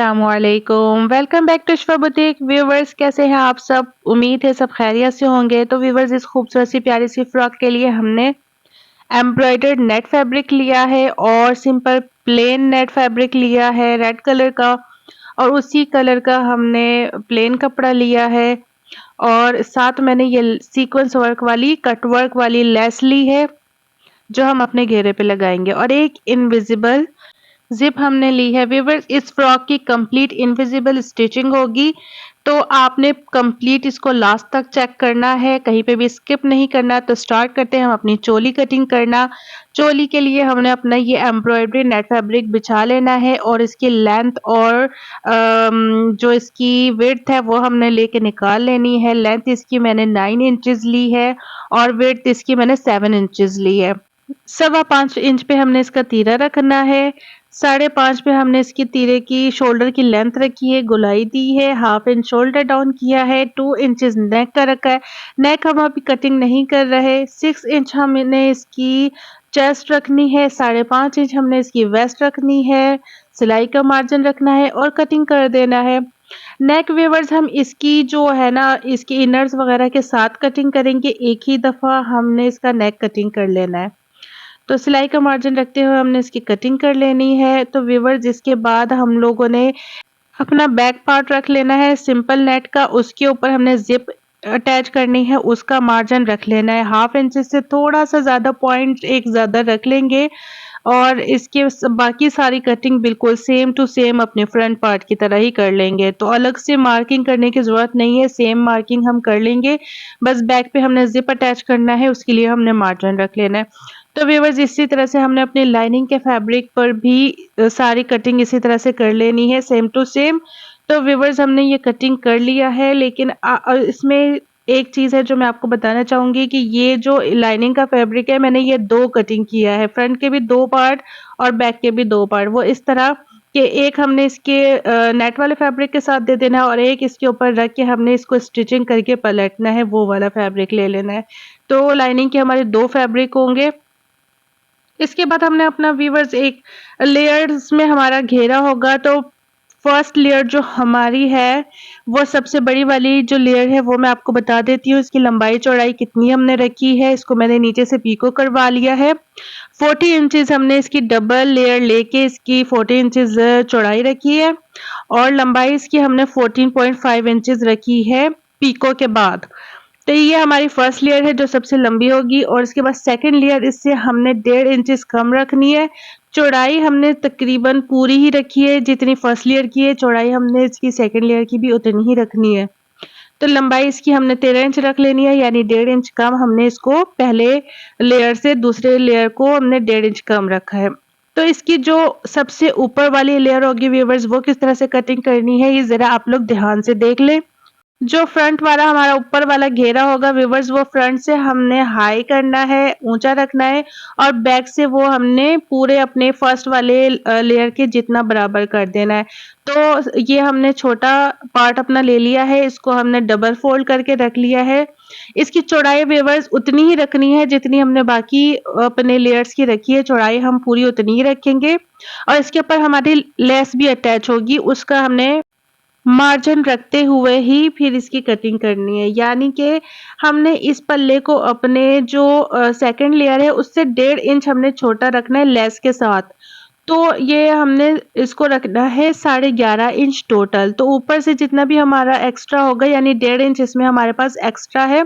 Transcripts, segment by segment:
अस्सलामुअलैकुम, welcome back to Shifa boutique. Viewers कैसे हैं आप सब? उम्मीद है सब खैरियत से होंगे। तो व्यूवर्स इस खूबसूरत सी प्यारी सी फ्रॉक के लिए हमने एम्ब्रॉयडर्ड नेट फैब्रिक लिया है और सिंपल प्लेन नेट फैब्रिक लिया है रेड कलर का, और उसी कलर का हमने प्लेन कपड़ा लिया है। और साथ मैंने ये सीक्वेंस वर्क वाली कट वर्क वाली लेस ली है जो हम अपने घेरे पे लगाएंगे, और एक इनविजिबल जिप हमने ली है। व्यूअर्स इस फ्रॉक की कंप्लीट इनविजिबल स्टिचिंग होगी, तो आपने कंप्लीट इसको लास्ट तक चेक करना है, कहीं पे भी स्किप नहीं करना। तो स्टार्ट करते हैं हम अपनी चोली कटिंग करना। चोली के लिए हमने अपना ये एम्ब्रॉयडरी नेट फैब्रिक बिछा लेना है, और इसकी लेंथ और जो इसकी विड्थ है वो हमने लेके निकाल लेनी है। लेंथ इसकी मैंने 9 इंचेस ली है और विड्थ इसकी मैंने 7 इंचेस ली है। 5.25 इंच पे हमने इसका तीरा रखना है। 5.5 पे हमने इसकी तीरे की शोल्डर की लेंथ रखी है, गोलाई दी है, हाफ इंच शोल्डर डाउन किया है, 2 इंचेस नेक का रखा है। नेक हम अभी कटिंग नहीं कर रहे। 6 इंच हमने इसकी चेस्ट रखनी है, 5.5 इंच हमने इसकी वेस्ट रखनी है, सिलाई का मार्जिन रखना है और कटिंग कर देना है। नेक व्यूअर्स हम इसकी जो है ना इसकी इनर्स वगैरह के साथ कटिंग करेंगे, एक ही दफा हमने इसका नेक कटिंग कर लेना है। तो सिलाई का मार्जिन रखते हुए हमने इसकी कटिंग कर लेनी है। तो व्यूअर्स इसके बाद हम लोगों ने अपना बैक पार्ट रख लेना है सिंपल नेट का, उसके ऊपर हमने जिप अटैच करनी है, उसका मार्जिन रख लेना है 1/2 इंच से थोड़ा सा ज़्यादा, पॉइंट एक ज़्यादा रख लेंगे। और इसके बाकी सारी कटिंग बिल्कुल सेम टू सेम अपने फ्रंट पार्ट की तरह ही कर लेंगे, तो अलग से मार्किंग करने की ज़रूरत नहीं है, सेम मार्किंग हम कर लेंगे। बस बैक पे हमने जिप अटैच करना है, उसके लिए हमने मार्जिन रख लेना है। तो व्यूअर्स इसी तरह से हमने अपनी लाइनिंग के फैब्रिक पर भी सारी कटिंग इसी तरह से कर लेनी है, सेम टू सेम। तो व्यूअर्स हमने ये कटिंग कर लिया है, लेकिन इसमें एक चीज़ है जो मैं आपको बताना चाहूँगी कि ये जो लाइनिंग का फैब्रिक है मैंने ये 2 कटिंग किया है, फ्रंट के भी 2 पार्ट और बैक के भी 2 पार्ट। वो इस तरह कि एक हमने इसके नेट वाले फैब्रिक के साथ दे देना है और एक इसके ऊपर रख के हमने इसको स्टिचिंग करके पलटना है, वो वाला फैब्रिक ले लेना है। तो लाइनिंग के हमारे 2 फैब्रिक होंगे। इसके बाद हमने अपना व्यूअर्स एक लेयर्स में हमारा घेरा होगा, तो फर्स्ट लेयर जो हमारी है वो सबसे बड़ी वाली जो लेयर है वो मैं आपको बता देती हूँ। इसकी लंबाई चौड़ाई कितनी हमने रखी है, इसको मैंने नीचे से पीको करवा लिया है। 40 इंचेस हमने इसकी डबल लेयर लेके इसकी 40 इंचेस चौड़ाई रखी है, और लंबाई इसकी हमने 14.5 इंचेस रखी है पीको के बाद। तो ये हमारी फर्स्ट लेयर है जो सबसे लंबी होगी, और इसके बाद सेकंड लेयर इससे हमने 1.5 इंचेस कम रखनी है। चौड़ाई हमने तकरीबन पूरी ही रखी है, जितनी फर्स्ट लेयर की है चौड़ाई हमने इसकी सेकंड लेयर की भी उतनी ही रखनी है। तो लंबाई इसकी हमने 13 इंच रख लेनी है, यानी 1.5 इंच कम हमने इसको पहले लेयर से दूसरे लेयर को हमने 1.5 इंच कम रखा है। तो इसकी जो सबसे ऊपर वाली लेयर होगी व्यूअर्स वो किस तरह से कटिंग करनी है ये जरा आप लोग ध्यान से देख लें। जो फ्रंट वाला हमारा ऊपर वाला घेरा होगा व्यूअर्स वो फ्रंट से हमने हाई करना है, ऊंचा रखना है, और बैक से वो हमने पूरे अपने फर्स्ट वाले लेयर के जितना बराबर कर देना है। तो ये हमने छोटा पार्ट अपना ले लिया है, इसको हमने डबल फोल्ड करके रख लिया है। इसकी चौड़ाई व्यूअर्स उतनी ही रखनी है जितनी हमने बाकी अपने लेयर्स की रखी है, चौड़ाई हम पूरी उतनी ही रखेंगे। और इसके ऊपर हमारी लेस भी अटैच होगी, उसका हमने मार्जिन रखते हुए ही फिर इसकी कटिंग करनी है, यानी कि हमने इस पल्ले को अपने जो सेकंड लेयर है उससे 1.5 इंच हमने छोटा रखना है लेस के साथ। तो ये हमने इसको रखना है 11.5 इंच टोटल। तो ऊपर से जितना भी हमारा एक्स्ट्रा होगा यानी 1.5 इंच इसमें हमारे पास एक्स्ट्रा है,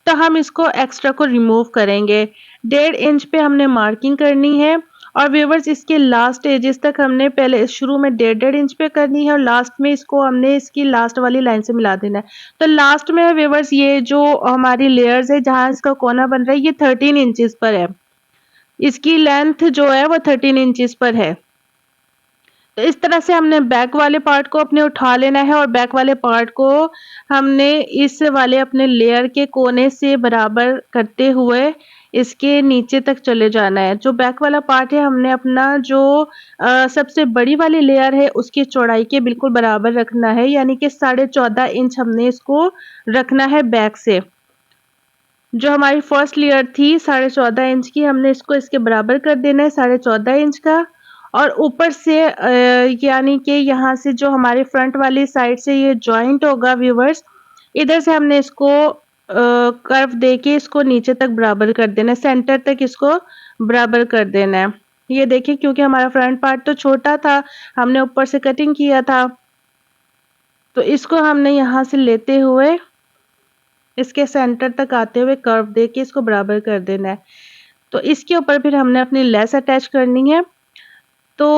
तो हम इसको एक्स्ट्रा को रिमूव करेंगे। 1.5 इंच पे हमने मार्किंग करनी है, और व्यूअर्स इसके लास्ट एजेस तक हमने पहले शुरू में 1.5 इंच पे करनी है और लास्ट में इसको हमने इसकी लास्ट वाली लाइन से मिला देना है। तो लास्ट में व्यूअर्स ये जो हमारी लेयर्स है जहाँ इसका कोना बन रहा है ये 13 इंचेस पर है, इसकी लेंथ जो है वो 13 इंचेस पर है। तो इस तरह से हमने बैक वाले पार्ट को अपने उठा लेना है, और बैक वाले पार्ट को हमने इस वाले अपने लेयर के कोने से बराबर करते हुए इसके नीचे तक चले जाना है। जो बैक वाला पार्ट है हमने अपना जो सबसे बड़ी वाली लेयर है उसकी चौड़ाई के बिल्कुल बराबर रखना है, यानी कि 14.5 इंच हमने इसको रखना है बैक से। जो हमारी फर्स्ट लेयर थी 14.5 इंच की, हमने इसको इसके बराबर कर देना है 14.5 इंच का। और ऊपर से यानी कि यहाँ से जो हमारे फ्रंट वाली साइड से ये जॉइंट होगा व्यूअर्स, इधर से हमने इसको कर्व देके इसको नीचे तक बराबर कर देना है, सेंटर तक इसको बराबर कर देना है। ये देखिए क्योंकि हमारा फ्रंट पार्ट तो छोटा था, हमने ऊपर से कटिंग किया था, तो इसको हमने यहाँ से लेते हुए इसके सेंटर तक आते हुए कर्व देके इसको बराबर कर देना है। तो इसके ऊपर फिर हमने अपनी लेस अटैच करनी है। तो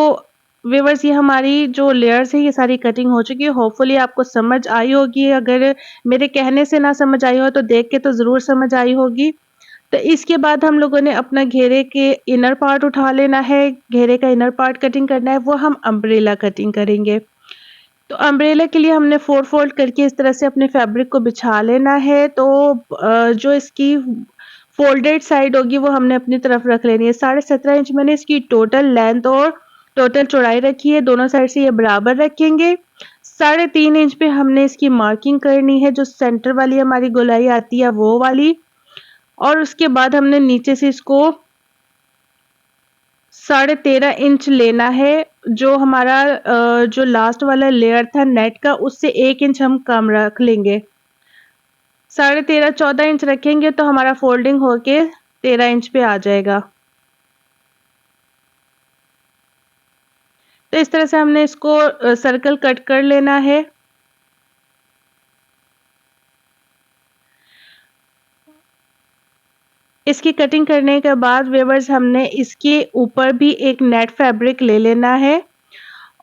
व्यूअर्स ये हमारी जो लेयर्स है ये सारी कटिंग हो चुकी है। होपफुली आपको समझ आई होगी, अगर मेरे कहने से ना समझ आई हो तो देख के तो ज़रूर समझ आई होगी। तो इसके बाद हम लोगों ने अपना घेरे के इनर पार्ट उठा लेना है, घेरे का इनर पार्ट कटिंग करना है, वो हम अम्ब्रेला कटिंग करेंगे। तो अम्ब्रेला के लिए हमने 4 फोल्ड करके इस तरह से अपने फैब्रिक को बिछा लेना है। तो जो इसकी फोल्डेड साइड होगी वो हमने अपनी तरफ रख लेनी है। 17.5 इंच मैंने इसकी टोटल लेंथ और टोटल चौड़ाई रखी है, दोनों साइड से ये बराबर रखेंगे। 3.5 इंच पे हमने इसकी मार्किंग करनी है, जो सेंटर वाली हमारी गोलाई आती है वो वाली, और उसके बाद हमने नीचे से इसको 13.5 इंच लेना है। जो हमारा जो लास्ट वाला लेयर था नेट का, उससे 1 इंच हम कम रख लेंगे। 13.5 14 इंच रखेंगे तो हमारा फोल्डिंग होके 13 इंच पे आ जाएगा। तो इस तरह से हमने इसको सर्कल कट कर लेना है। इसकी कटिंग करने के बाद व्यूअर्स हमने इसके ऊपर भी एक नेट फैब्रिक ले लेना है,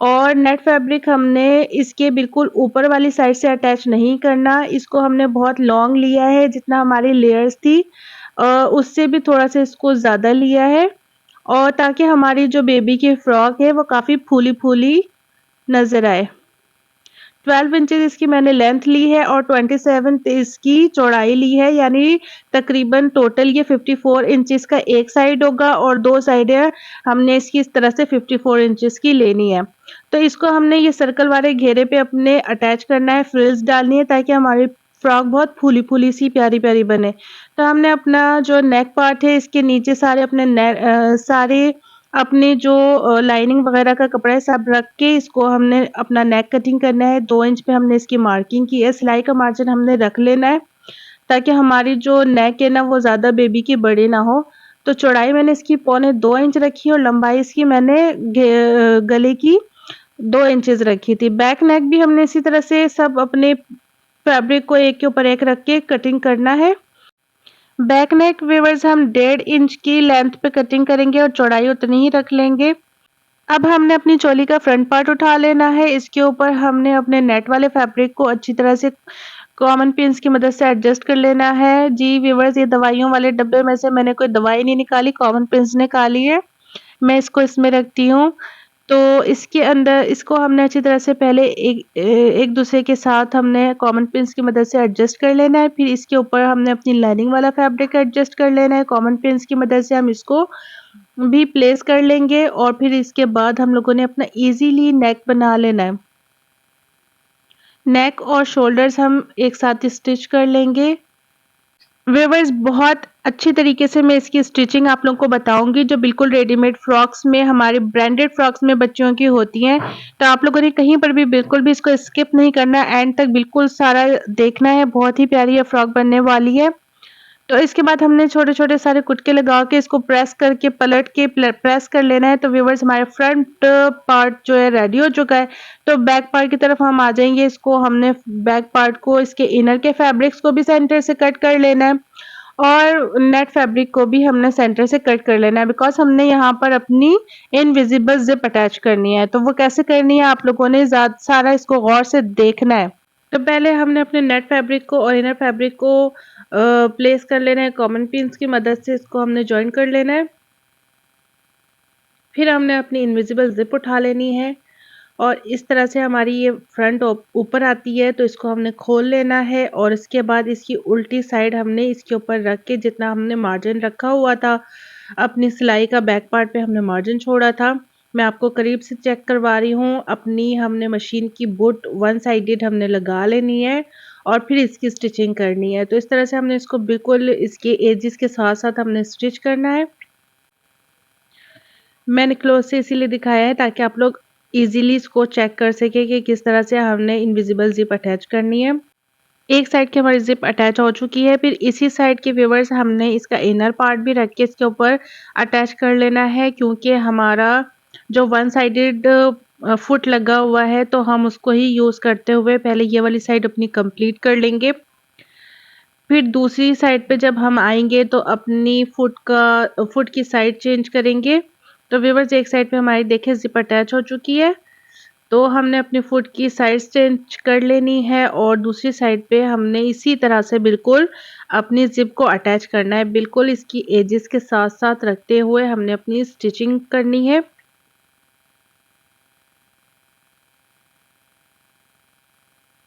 और नेट फैब्रिक हमने इसके बिल्कुल ऊपर वाली साइड से अटैच नहीं करना। इसको हमने बहुत लॉन्ग लिया है, जितना हमारी लेयर्स थी उससे भी थोड़ा सा इसको ज़्यादा लिया है, और ताकि हमारी जो बेबी की फ्रॉक है वो काफ़ी फूली-फूली नज़र आए। 12 इंचेस इसकी मैंने लेंथ ली है और 27 इसकी चौड़ाई ली है, यानी तकरीबन टोटल ये 54 इंचेस का एक साइड होगा और 2 साइडें हमने इसकी इस तरह से 54 इंचेस की लेनी है। तो इसको हमने ये सर्कल वाले घेरे पे अपने अटैच करना है, फ्रिल्स डालनी है ताकि हमारी फ्रॉक बहुत फूली-फूली सी प्यारी-प्यारी बने। तो हमने अपना जो नेक पार्ट है इसके नीचे सारे अपने सारे अपनी जो लाइनिंग वगैरह का कपड़ा है सब रख के इसको हमने अपना नेक कटिंग करना है। 2 इंच पे हमने इसकी मार्किंग की है, सिलाई का मार्जिन हमने रख लेना है ताकि हमारी जो नेक है ना वो ज़्यादा बेबी की बड़ी ना हो। तो चौड़ाई मैंने इसकी 2.25 इंच रखी और लंबाई इसकी मैंने गले की 2 इंचेस रखी थी। बैक नेक भी हमने इसी तरह से सब अपने फैब्रिक को एक के ऊपर एक रख के कटिंग करना है। बैक नेक व्यूअर्स हम 1.5 इंच की लेंथ पे कटिंग करेंगे और चौड़ाई उतनी ही रख लेंगे। अब हमने अपनी चोली का फ्रंट पार्ट उठा लेना है। इसके ऊपर हमने अपने नेट वाले फैब्रिक को अच्छी तरह से कॉमन पिन्स की मदद से एडजस्ट कर लेना है। जी व्यूअर्स, ये दवाइयों वाले डब्बे में से मैंने कोई दवाई नहीं निकाली, कॉमन पिन्स निकाली है। मैं इसको इसमें रखती हूँ। तो इसके अंदर इसको हमने अच्छी तरह से पहले एक दूसरे के साथ हमने कॉमन पिन्स की मदद से एडजस्ट कर लेना है। फिर इसके ऊपर हमने अपनी लाइनिंग वाला फैब्रिक एडजस्ट कर लेना है। कॉमन पिन्स की मदद से हम इसको भी प्लेस कर लेंगे और फिर इसके बाद हम लोगों ने अपना इजीली नेक बना लेना है। नेक और शोल्डर्स हम एक साथ स्टिच कर लेंगे। व्यूअर्स, बहुत अच्छी तरीके से मैं इसकी स्टिचिंग आप लोगों को बताऊंगी, जो बिल्कुल रेडीमेड फ्रॉक्स में, हमारे ब्रांडेड फ्रॉक्स में बच्चियों की होती हैं। तो आप लोगों ने कहीं पर भी बिल्कुल भी इसको स्किप नहीं करना, एंड तक बिल्कुल सारा देखना है। बहुत ही प्यारी ये फ्रॉक बनने वाली है। तो इसके बाद हमने छोटे-छोटे सारे कुटके लगा के इसको प्रेस करके पलट के प्रेस कर लेना है। तो व्यूअर्स, हमारे फ्रंट पार्ट जो है रेडी हो चुका है। तो बैक पार्ट की तरफ हम आ जाएंगे। इसको हमने बैक पार्ट को, इसके इनर के फैब्रिक्स को भी सेंटर से कट कर लेना है और नेट फैब्रिक को भी हमने सेंटर से कट कर लेना है, बिकॉज हमने यहाँ पर अपनी इनविजिबल जिप अटैच करनी है। तो वो कैसे करनी है आप लोगों ने सारा इसको गौर से देखना है। तो पहले हमने अपने नेट फैब्रिक को और इनर फैब्रिक को प्लेस कर लेना है। कॉमन पिन्स की मदद से इसको हमने जॉइन कर लेना है। फिर हमने अपनी इनविजिबल जिप उठा लेनी है और इस तरह से हमारी ये फ्रंट ऊपर आती है। तो इसको हमने खोल लेना है और इसके बाद इसकी उल्टी साइड हमने इसके ऊपर रख के, जितना हमने मार्जिन रखा हुआ था अपनी सिलाई का, बैक पार्ट पे हमने मार्जिन छोड़ा था, मैं आपको करीब से चेक करवा रही हूँ। अपनी हमने मशीन की बुट वन साइडेड हमने लगा लेनी है और फिर इसकी स्टिचिंग करनी है। तो इस तरह से हमने इसको बिल्कुल इसके एजेस के साथ साथ हमने स्टिच करना है। मैंने क्लोज से इसीलिए दिखाया है ताकि आप लोग इजीली इसको चेक कर सके कि किस तरह से हमने इनविजिबल जिप अटैच करनी है। एक साइड की हमारी जिप अटैच हो चुकी है, फिर इसी साइड के व्यूअर्स हमने इसका इनर पार्ट भी रख के इसके ऊपर अटैच कर लेना है, क्योंकि हमारा जो वन साइडेड फुट लगा हुआ है तो हम उसको ही यूज़ करते हुए पहले ये वाली साइड अपनी कंप्लीट कर लेंगे। फिर दूसरी साइड पे जब हम आएँगे तो अपनी फुट की साइड चेंज करेंगे। तो व्यूअर्स एक साइड पे हमारी देखिए ज़िप अटैच हो चुकी है। तो हमने अपनी फुट की साइड्स चेंज कर लेनी है और दूसरी साइड पे हमने इसी तरह से बिल्कुल अपनी ज़िप को अटैच करना है। बिल्कुल इसकी एजेस के साथ-साथ रखते हुए हमने अपनी स्टिचिंग करनी है।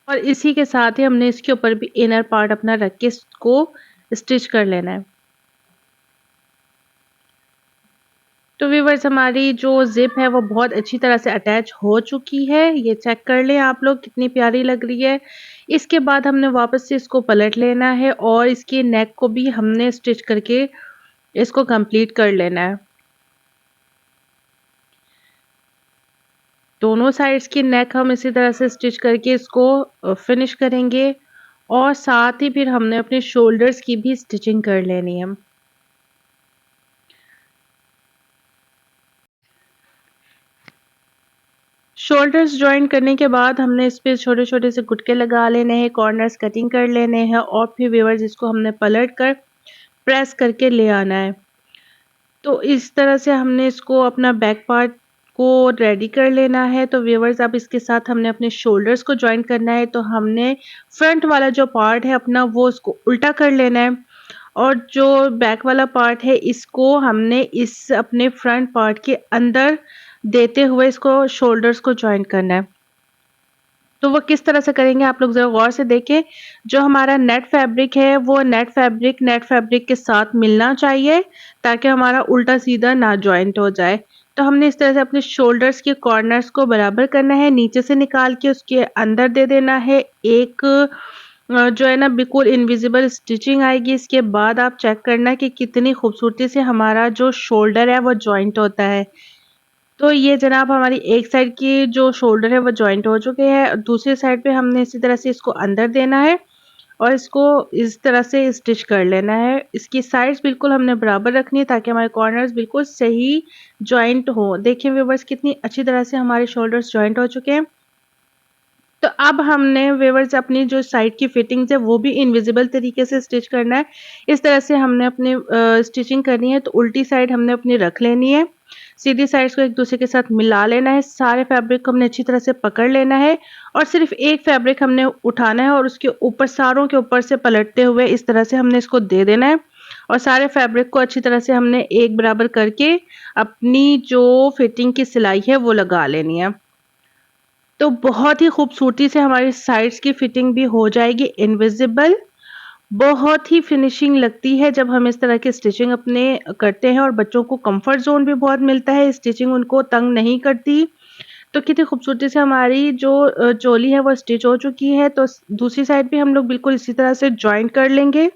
और इसी के साथ ही हमने इसके ऊपर भी इनर पार्ट अपना रख के इसको स्टिच कर लेना है। तो व्यूअर्स हमारी जो ज़िप है वो बहुत अच्छी तरह से अटैच हो चुकी है। ये चेक कर लें आप लोग कितनी प्यारी लग रही है। इसके बाद हमने वापस से इसको पलट लेना है और इसके नेक को भी हमने स्टिच करके इसको कंप्लीट कर लेना है। दोनों साइड्स की नेक हम इसी तरह से स्टिच करके इसको फिनिश करेंगे और साथ ही फिर हमने अपने शोल्डर्स की भी स्टिचिंग कर लेनी है। शोल्डर्स जॉइन करने के बाद हमने इस पे छोटे-छोटे से गुटके लगा लेने हैं, कॉर्नर्स कटिंग कर लेने हैं और फिर व्यूअर्स इसको हमने पलट कर प्रेस करके ले आना है। तो इस तरह से हमने इसको अपना बैक पार्ट को रेडी कर लेना है। तो व्यूअर्स अब इसके साथ हमने अपने शोल्डर्स को जॉइन करना है। तो हमने फ्रंट वाला जो पार्ट है अपना वो उसको उल्टा कर लेना है और जो बैक वाला पार्ट है इसको हमने इस अपने फ्रंट पार्ट के अंदर देते हुए इसको शोल्डर्स को जॉइन करना है। तो वो किस तरह से करेंगे आप लोग ज़रा गौर से देखें। जो हमारा नेट फैब्रिक है वो नेट फैब्रिक के साथ मिलना चाहिए ताकि हमारा उल्टा सीधा ना जॉइंट हो जाए। तो हमने इस तरह से अपने शोल्डर्स के कॉर्नर्स को बराबर करना है, नीचे से निकाल के उसके अंदर दे देना है। एक जो है ना बिल्कुल इनविजिबल स्टिचिंग आएगी। इसके बाद आप चेक करना कि कितनी खूबसूरती से हमारा जो शोल्डर है वो जॉइंट होता है। तो ये जनाब हमारी एक साइड की जो शोल्डर है वो जॉइंट हो चुके हैं। दूसरी साइड पे हमने इसी तरह से इसको अंदर देना है और इसको इस तरह से स्टिच कर लेना है। इसकी साइड्स बिल्कुल हमने बराबर रखनी है ताकि हमारे कॉर्नर्स बिल्कुल सही जॉइंट हो। देखिए व्यूअर्स कितनी अच्छी तरह से हमारे शोल्डर्स जॉइंट हो चुके हैं। तो अब हमने व्यूअर्स अपनी जो साइड की फिटिंग्स है वो भी इनविजिबल तरीके से स्टिच करना है। इस तरह से हमने अपनी स्टिचिंग करनी है। तो उल्टी साइड हमने अपनी रख लेनी है। सीधी साइड्स को एक दूसरे के साथ मिला लेना है। सारे फैब्रिक को हमने अच्छी तरह से पकड़ लेना है और सिर्फ एक फैब्रिक हमने उठाना है और उसके ऊपर सारों के ऊपर से पलटते हुए इस तरह से हमने इसको दे देना है और सारे फैब्रिक को अच्छी तरह से हमने एक बराबर करके अपनी जो फिटिंग की सिलाई है वो लगा लेनी है। तो बहुत ही खूबसूरती से हमारी साइड्स की फिटिंग भी हो जाएगी इनविजिबल। बहुत ही फिनिशिंग लगती है जब हम इस तरह की स्टिचिंग अपने करते हैं और बच्चों को कंफर्ट ज़ोन भी बहुत मिलता है, स्टिचिंग उनको तंग नहीं करती। तो कितनी खूबसूरती से हमारी जो चोली है वो स्टिच हो चुकी है। तो दूसरी साइड भी हम लोग बिल्कुल इसी तरह से जॉइन कर लेंगे।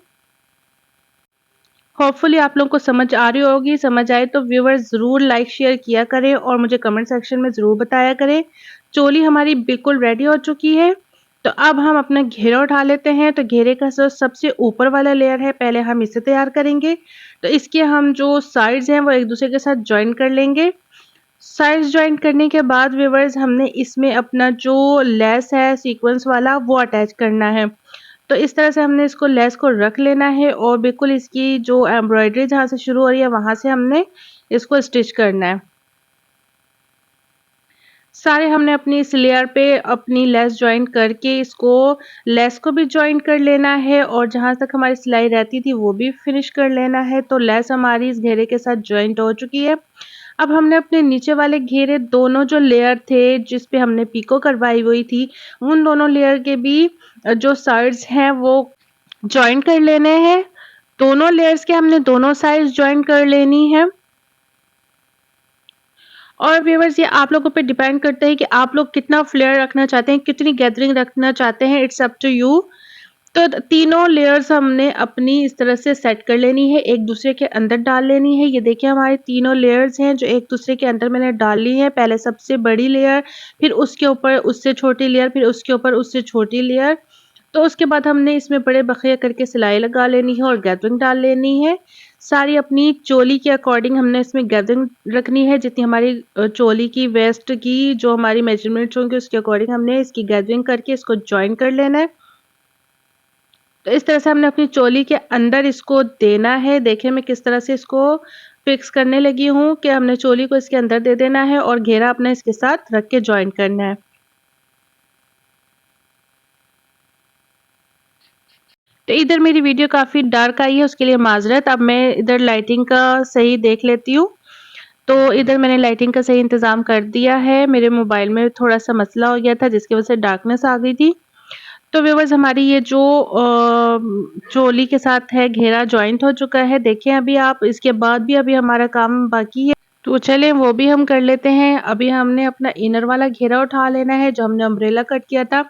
होपफुली आप लोगों को समझ आ रही होगी। समझ आए तो व्यूअर्स ज़रूर लाइक शेयर किया करें और मुझे कमेंट सेक्शन में ज़रूर बताया करें। चोली हमारी बिल्कुल रेडी हो चुकी है। तो अब हम अपना घेरा उठा लेते हैं। तो घेरे का जो सबसे ऊपर वाला लेयर है पहले हम इसे तैयार करेंगे। तो इसके हम जो साइड्स हैं वो एक दूसरे के साथ जॉइन कर लेंगे। साइड्स जॉइन करने के बाद व्यूअर्स हमने इसमें अपना जो लेस है सीक्वेंस वाला वो अटैच करना है। तो इस तरह से हमने इसको लेस को रख लेना है और बिल्कुल इसकी जो एम्ब्रॉयडरी जहाँ से शुरू हो रही है वहाँ से हमने इसको स्टिच करना है। सारे हमने अपनी इस लेयर पे अपनी लेस जॉइन करके इसको लेस को भी जॉइन कर लेना है और जहाँ तक हमारी सिलाई रहती थी वो भी फिनिश कर लेना है। तो लेस हमारी इस घेरे के साथ जॉइंट हो चुकी है। अब हमने अपने नीचे वाले घेरे दोनों जो लेयर थे जिस पे हमने पीको करवाई हुई थी उन दोनों लेयर के भी जो साइड्स हैं वो जॉइन कर लेने हैं। दोनों लेयर्स के हमने दोनों साइड्स जॉइन कर लेनी है। और व्यूअर्स ये आप लोगों पे डिपेंड करता है कि आप लोग कितना फ्लेयर रखना चाहते हैं, कितनी गैदरिंग रखना चाहते हैं, इट्स अप टू यू। तो तीनों लेयर्स हमने अपनी इस तरह से सेट कर लेनी है, एक दूसरे के अंदर डाल लेनी है। ये देखिए हमारे तीनों लेयर्स हैं जो एक दूसरे के अंदर मैंने डाल ली है। पहले सबसे बड़ी लेयर, फिर उसके ऊपर उससे छोटी लेयर, फिर उसके ऊपर उससे छोटी लेयर। तो उसके बाद हमने इसमें बड़े बखिया करके सिलाई लगा लेनी है और गैदरिंग डाल लेनी है। सारी अपनी चोली के अकॉर्डिंग हमने इसमें गैदरिंग रखनी है। जितनी हमारी चोली की वेस्ट की जो हमारी मेजरमेंट्स होंगे उसके अकॉर्डिंग हमने इसकी गैदरिंग करके इसको जॉइन कर लेना है। तो इस तरह से हमने अपनी चोली के अंदर इसको देना है। देखिए मैं किस तरह से इसको फिक्स करने लगी हूँ कि हमने चोली को इसके अंदर दे देना है और घेरा अपना इसके साथ रख के जॉइन करना है। तो इधर मेरी वीडियो काफ़ी डार्क आई है, उसके लिए माज़रत। अब मैं इधर लाइटिंग का सही देख लेती हूँ। तो इधर मैंने लाइटिंग का सही इंतज़ाम कर दिया है। मेरे मोबाइल में थोड़ा-सा मसला हो गया था जिसकी वज़ह से डार्कनेस आ गई थी। तो व्यूअर्स हमारी ये जो चोली के साथ है घेरा जॉइंट हो चुका है। देखिए अभी आप, इसके बाद भी अभी हमारा काम बाकी है। तो चलें वो भी हम कर लेते हैं। अभी हमने अपना इनर वाला घेरा उठा लेना है जो हमने अम्ब्रेला कट किया था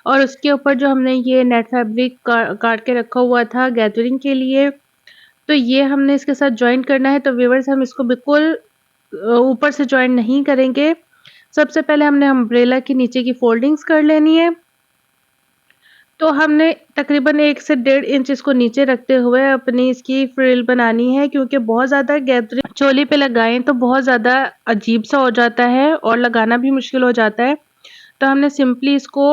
और उसके ऊपर जो हमने ये नेट फैब्रिक काट के रखा हुआ था गैदरिंग के लिए, तो ये हमने इसके साथ जॉइन करना है। तो व्यूअर्स हम इसको बिल्कुल ऊपर से जॉइन नहीं करेंगे। सबसे पहले हमने अम्ब्रेला की नीचे की फोल्डिंग्स कर लेनी है। तो हमने तकरीबन 1 से 1.5 इंच इसको नीचे रखते हुए अपनी इसकी फ्रिल बनानी है, क्योंकि बहुत ज़्यादा गैदरिंग चोली पे लगाएं तो बहुत ज़्यादा अजीब सा हो जाता है और लगाना भी मुश्किल हो जाता है। तो हमने सिंपली इसको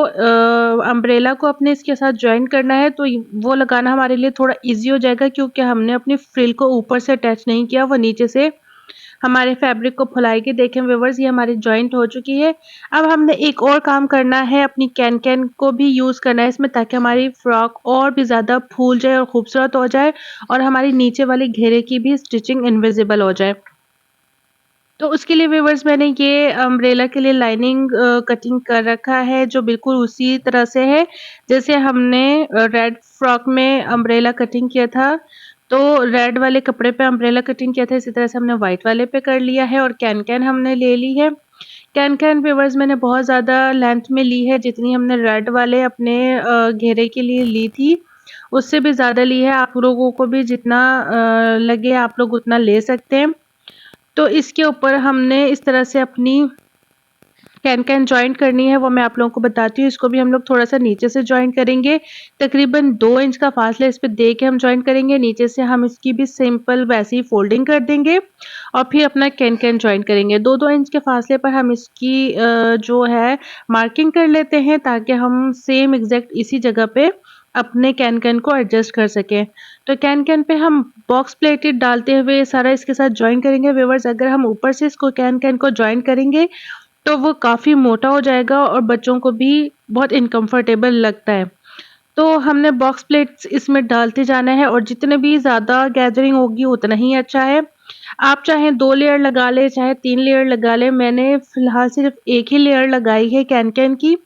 अम्ब्रेला को अपने इसके साथ जॉइन करना है, तो वो लगाना हमारे लिए थोड़ा इजी हो जाएगा, क्योंकि हमने अपनी फ्रिल को ऊपर से अटैच नहीं किया, वो नीचे से हमारे फैब्रिक को फुलाएगी। देखें व्यूअर्स ये हमारी जॉइंट हो चुकी है। अब हमने एक और काम करना है, अपनी कैन को भी यूज़ करना है इसमें, ताकि हमारी फ्रॉक और भी ज़्यादा फूल जाए और खूबसूरत हो जाए और हमारी नीचे वाले घेरे की भी स्टिचिंग इनविजिबल हो जाए। तो उसके लिए व्यूअर्स मैंने ये अम्ब्रेला के लिए लाइनिंग कटिंग कर रखा है, जो बिल्कुल उसी तरह से है जैसे हमने रेड फ्रॉक में अम्ब्रेला कटिंग किया था। तो रेड वाले कपड़े पे अम्ब्रेला कटिंग किया था, इसी तरह से हमने वाइट वाले पे कर लिया है और कैन हमने ले ली है। कैन व्यूअर्स मैंने बहुत ज़्यादा लेंथ में ली है, जितनी हमने रेड वाले अपने घेरे के लिए ली थी उससे भी ज़्यादा ली है। आप लोगों को भी जितना लगे आप लोग उतना ले सकते हैं। तो इसके ऊपर हमने इस तरह से अपनी कैन जॉइंट करनी है, वो मैं आप लोगों को बताती हूँ। इसको भी हम लोग थोड़ा-सा नीचे से जॉइंट करेंगे, तकरीबन 2 इंच का फासला इस पे दे के हम जॉइंट करेंगे। नीचे से हम इसकी भी सिंपल वैसे ही फोल्डिंग कर देंगे और फिर अपना कैन जॉइंट करेंगे। 2-2 इंच के फासले पर हम इसकी जो है मार्किंग कर लेते हैं, ताकि हम सेम एग्ज़ैक्ट इसी जगह पे अपने कैन को एडजस्ट कर सकें। तो कैन पे हम बॉक्स प्लेटेड डालते हुए सारा इसके साथ जॉइन करेंगे। व्यूअर्स अगर हम ऊपर से इसको कैन को जॉइन करेंगे तो वो काफ़ी मोटा हो जाएगा और बच्चों को भी बहुत इनकम्फर्टेबल लगता है। तो हमने बॉक्स प्लेट्स इसमें डालते जाना है और जितने भी ज़्यादा गैदरिंग होगी उतना ही अच्छा है। आप चाहें 2 लेयर लगा लें, चाहे 3 लेयर लगा लें। मैंने फ़िलहाल सिर्फ 1 ही लेयर लगाई है कैन की।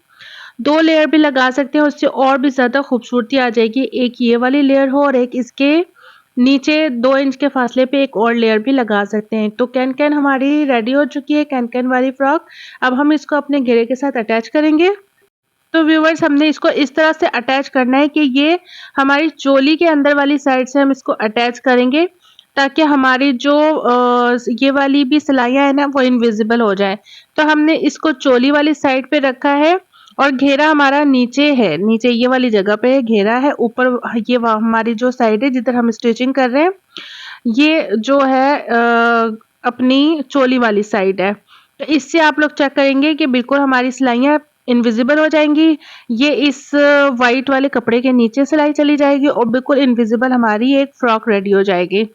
2 लेयर भी लगा सकते हैं, उससे और भी ज़्यादा खूबसूरती आ जाएगी। एक ये वाली लेयर हो और एक इसके नीचे 2 इंच के फासले पे एक और लेयर भी लगा सकते हैं। तो कैन हमारी रेडी हो चुकी है, कैन वाली फ्रॉक। अब हम इसको अपने घेरे के साथ अटैच करेंगे। तो व्यूअर्स हमने इसको इस तरह से अटैच करना है कि ये हमारी चोली के अंदर वाली साइड से हम इसको अटैच करेंगे, ताकि हमारी जो ये वाली भी सिलाइयाँ हैं ना वो इनविजिबल हो जाए। तो हमने इसको चोली वाली साइड पे रखा है और घेरा हमारा नीचे है, नीचे ये वाली जगह पे घेरा है। ऊपर ये हमारी जो साइड है जिधर हम स्टिचिंग कर रहे हैं, ये जो है अपनी चोली वाली साइड है। तो इससे आप लोग चेक करेंगे कि बिल्कुल हमारी सिलाइयाँ इनविजिबल हो जाएंगी। ये इस वाइट वाले कपड़े के नीचे सिलाई चली जाएगी और बिल्कुल इनविजिबल हमारी एक फ्रॉक रेडी हो जाएगी।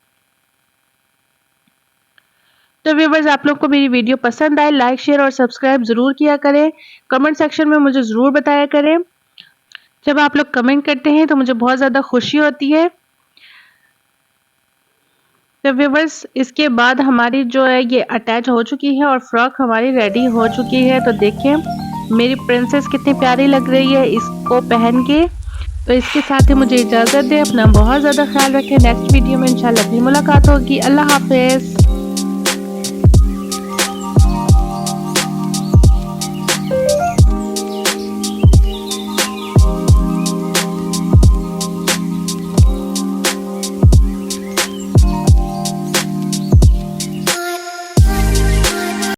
तो व्यूअर्स आप लोग को मेरी वीडियो पसंद आए, लाइक शेयर और सब्सक्राइब ज़रूर किया करें। कमेंट सेक्शन में मुझे ज़रूर बताया करें। जब आप लोग कमेंट करते हैं तो मुझे बहुत ज़्यादा खुशी होती है। तो व्यूअर्स इसके बाद हमारी जो है ये अटैच हो चुकी है और फ्रॉक हमारी रेडी हो चुकी है। तो देखें मेरी प्रिंसेस कितनी प्यारी लग रही है इसको पहन के। तो इसके साथ ही मुझे इजाज़त दें। अपना बहुत ज़्यादा ख्याल रखें। नेक्स्ट वीडियो में इंशाल्लाह फिर मुलाकात होगी। अल्लाह हाफ़िज़।